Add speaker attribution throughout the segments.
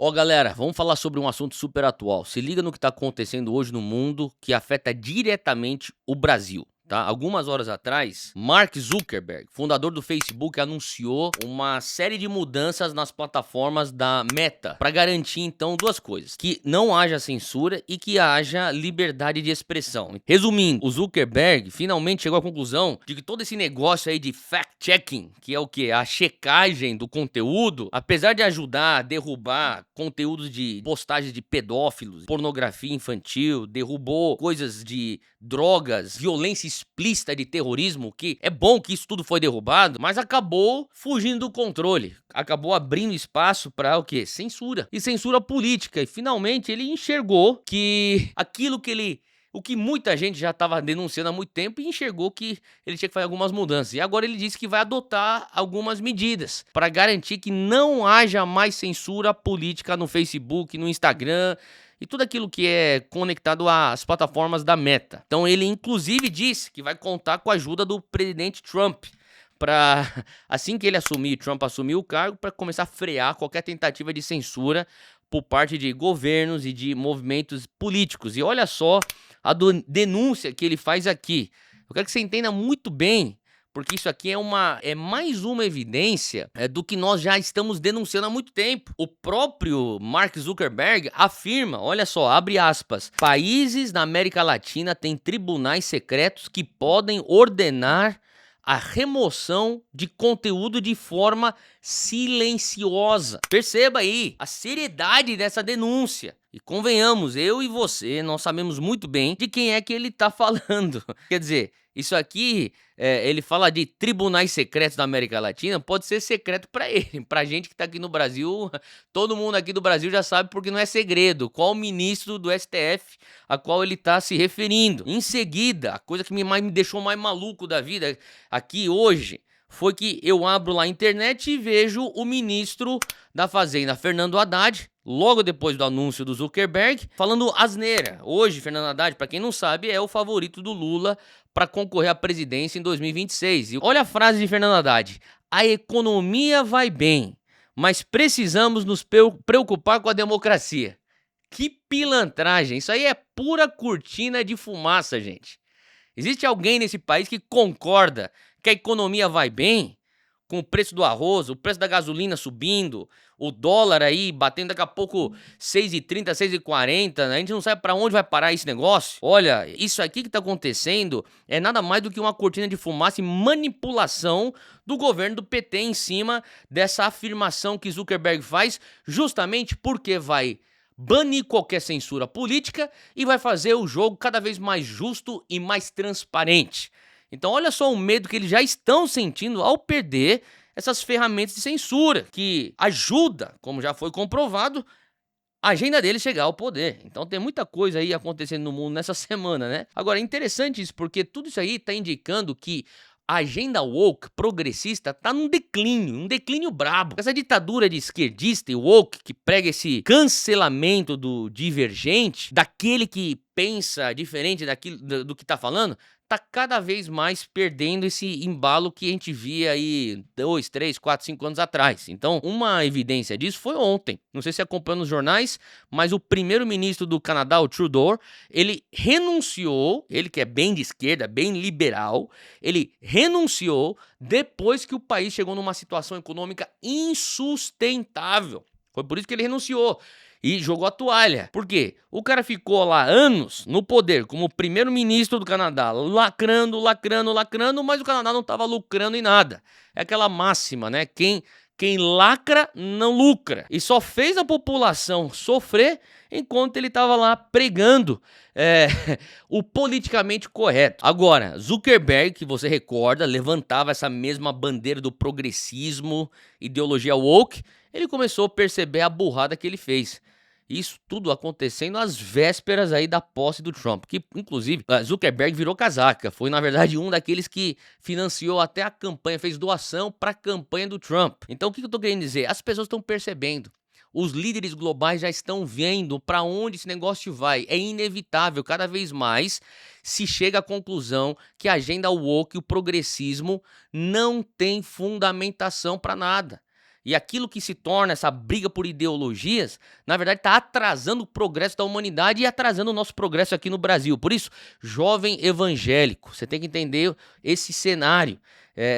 Speaker 1: Ó, galera, vamos falar sobre um assunto super atual. Se liga no que está acontecendo hoje no mundo que afeta diretamente o Brasil. Tá? Algumas horas atrás, Mark Zuckerberg, fundador do Facebook, anunciou uma série de mudanças nas plataformas da Meta para garantir então duas coisas: que não haja censura e que haja liberdade de expressão. Resumindo, o Zuckerberg finalmente chegou à conclusão de que todo esse negócio aí de fact-checking, que é o que? A checagem do conteúdo, apesar de ajudar a derrubar conteúdos de postagens de pedófilos, pornografia infantil, derrubou coisas de drogas, violência explícita de terrorismo, que é bom que isso tudo foi derrubado, mas acabou fugindo do controle, acabou abrindo espaço para o quê? Censura. E censura política. E finalmente ele enxergou que aquilo que ele o que muita gente já estava denunciando há muito tempo e enxergou que ele tinha que fazer algumas mudanças. E agora ele disse que vai adotar algumas medidas para garantir que não haja mais censura política no Facebook, no Instagram e tudo aquilo que é conectado às plataformas da Meta. Então ele inclusive disse que vai contar com a ajuda do presidente Trump para, assim que ele assumir, Trump assumir o cargo, para começar a frear qualquer tentativa de censura por parte de governos e de movimentos políticos. E olha só a denúncia que ele faz aqui. Eu quero que você entenda muito bem, porque isso aqui é mais uma evidência do que nós já estamos denunciando há muito tempo. O próprio Mark Zuckerberg afirma, olha só, abre aspas, países na América Latina têm tribunais secretos que podem ordenar a remoção de conteúdo de forma silenciosa. Perceba aí a seriedade dessa denúncia. E convenhamos, eu e você, nós sabemos muito bem de quem é que ele tá falando. Quer dizer, isso aqui, ele fala de tribunais secretos da América Latina, pode ser secreto para ele. Pra gente que tá aqui no Brasil, todo mundo aqui do Brasil já sabe porque não é segredo. Qual ministro do STF a qual ele tá se referindo. Em seguida, a coisa que me deixou mais maluco da vida aqui hoje foi que eu abro lá a internet e vejo o ministro da Fazenda, Fernando Haddad, logo depois do anúncio do Zuckerberg, falando asneira. Hoje, Fernando Haddad, para quem não sabe, é o favorito do Lula para concorrer à presidência em 2026. E olha a frase de Fernando Haddad: a economia vai bem, mas precisamos nos preocupar com a democracia. Que pilantragem, isso aí é pura cortina de fumaça, gente. Existe alguém nesse país que concorda que a economia vai bem, com o preço do arroz, o preço da gasolina subindo, o dólar aí batendo daqui a pouco 6,30, 6,40, a gente não sabe para onde vai parar esse negócio? Olha, isso aqui que tá acontecendo é nada mais do que uma cortina de fumaça e manipulação do governo do PT em cima dessa afirmação que Zuckerberg faz, justamente porque vai banir qualquer censura política e vai fazer o jogo cada vez mais justo e mais transparente. Então olha só o medo que eles já estão sentindo ao perder essas ferramentas de censura, que ajuda, como já foi comprovado, a agenda deles chegar ao poder. Então tem muita coisa aí acontecendo no mundo nessa semana, né? Agora é interessante isso, porque tudo isso aí está indicando que a agenda woke progressista tá num declínio brabo. Essa ditadura de esquerdista e woke que prega esse cancelamento do divergente, daquele que pensa diferente do que tá falando, tá cada vez mais perdendo esse embalo que a gente via aí 2, 3, 4, 5 anos atrás. Então, uma evidência disso foi ontem. Não sei se acompanhou nos jornais, mas o primeiro-ministro do Canadá, o Trudeau, ele renunciou, ele que é bem de esquerda, bem liberal, ele renunciou depois que o país chegou numa situação econômica insustentável. Foi por isso que ele renunciou e jogou a toalha. Por quê? O cara ficou lá anos no poder como primeiro-ministro do Canadá, lacrando, mas o Canadá não estava lucrando em nada. É aquela máxima, né? Quem lacra não lucra. E só fez a população sofrer enquanto ele estava lá pregando o politicamente correto. Agora, Zuckerberg, que você recorda, levantava essa mesma bandeira do progressismo, ideologia woke, ele começou a perceber a burrada que ele fez. Isso tudo acontecendo às vésperas aí da posse do Trump, que inclusive Zuckerberg virou casaca, foi na verdade um daqueles que financiou até a campanha, fez doação para a campanha do Trump. Então o que eu tô querendo dizer? As pessoas estão percebendo. Os líderes globais já estão vendo para onde esse negócio vai. É inevitável, cada vez mais se chega à conclusão que a agenda woke e o progressismo não tem fundamentação para nada. E aquilo que se torna essa briga por ideologias, na verdade está atrasando o progresso da humanidade e atrasando o nosso progresso aqui no Brasil. Por isso, jovem evangélico, você tem que entender esse cenário.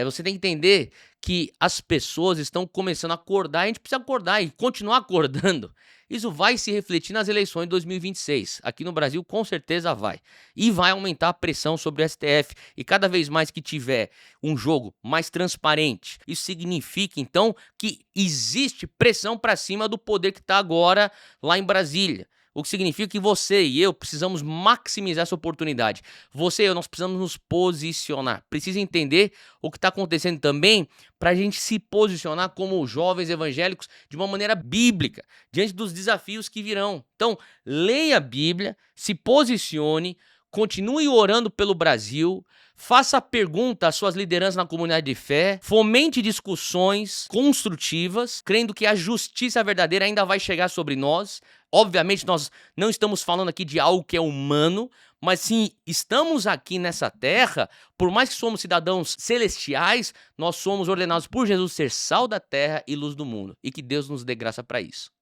Speaker 1: Você tem que entender que as pessoas estão começando a acordar, e a gente precisa acordar e continuar acordando. Isso vai se refletir nas eleições de 2026. Aqui no Brasil, com certeza vai. E vai aumentar a pressão sobre o STF. E cada vez mais que tiver um jogo mais transparente, isso significa, então, que existe pressão para cima do poder que está agora lá em Brasília. O que significa que você e eu precisamos maximizar essa oportunidade. Você e eu, nós precisamos nos posicionar. Precisa entender o que está acontecendo também para a gente se posicionar como jovens evangélicos de uma maneira bíblica, diante dos desafios que virão. Então, leia a Bíblia, se posicione, continue orando pelo Brasil, faça pergunta às suas lideranças na comunidade de fé, fomente discussões construtivas, crendo que a justiça verdadeira ainda vai chegar sobre nós. Obviamente, nós não estamos falando aqui de algo que é humano, mas sim, estamos aqui nessa terra, por mais que somos cidadãos celestiais, nós somos ordenados por Jesus ser sal da terra e luz do mundo. E que Deus nos dê graça para isso.